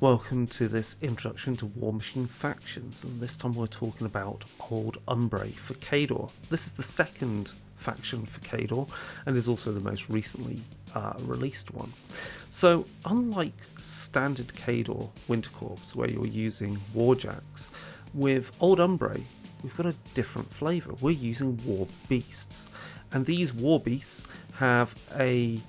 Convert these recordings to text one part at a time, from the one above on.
Welcome to this introduction to War Machine factions, and this time we're talking about Old Umbrey for Khador. This is the second faction for Khador, and is also the most recently released one. So, unlike standard Khador Winter Corps, where you're using Warjacks, with Old Umbrey, we've got a different flavour. We're using War Beasts, and these War Beasts have a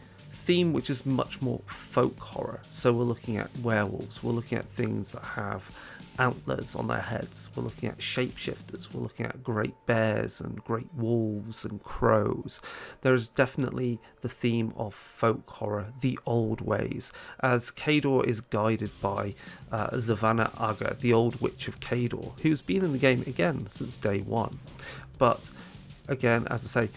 theme which is much more folk horror. So we're looking at werewolves, we're looking at things that have antlers on their heads, we're looking at shapeshifters, we're looking at great bears and great wolves and crows. There is definitely the theme of folk horror, the old ways, as Khador is guided by Zavanna Aga, the old witch of Khador, who's been in the game again since day one. But again, as I say,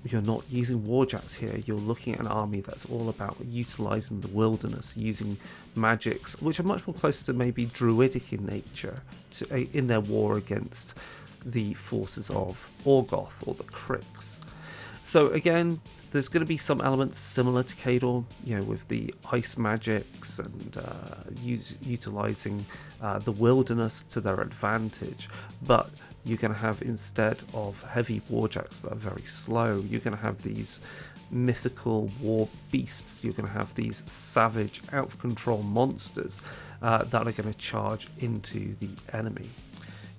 you're not using warjacks here. You're looking at an army that's all about utilising the wilderness, using magics, which are much more close to maybe druidic in nature, in their war against the forces of Orgoth or the Cricks. So again, there's going to be some elements similar to Khador, with the ice magics and utilising the wilderness to their advantage, but you're going to have, instead of heavy warjacks that are very slow, you're going to have these mythical war beasts. You're going to have these savage, out of control monsters that are going to charge into the enemy.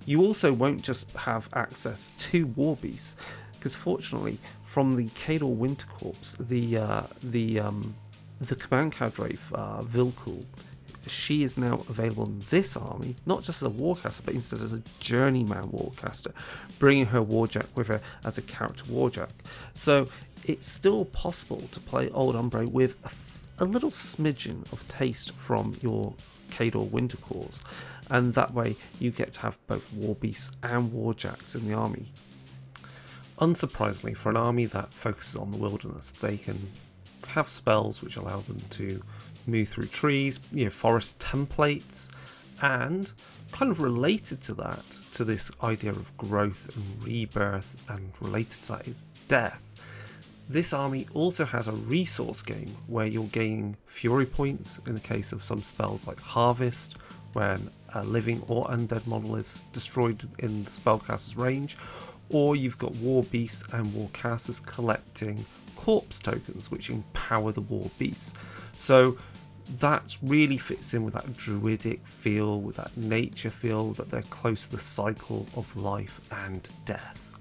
You also won't just have access to war beasts, because fortunately, from the Khador Winter Corps, the command cadre Vilkul, she is now available in this army, not just as a warcaster, but instead as a journeyman warcaster, bringing her warjack with her as a character warjack. So it's still possible to play Old Umbrey with a little smidgen of taste from your Khador Winter Corps, and that way you get to have both war beasts and warjacks in the army. Unsurprisingly, for an army that focuses on the wilderness, they can have spells which allow them to move through trees, forest templates, and kind of related to that, to this idea of growth and rebirth, and related to that is death. This army also has a resource game where you're gaining fury points in the case of some spells like Harvest, when a living or undead model is destroyed in the spellcaster's range, or you've got war beasts and warcasters collecting corpse tokens which empower the war beasts. So that really fits in with that druidic feel, with that nature feel, that they're close to the cycle of life and death.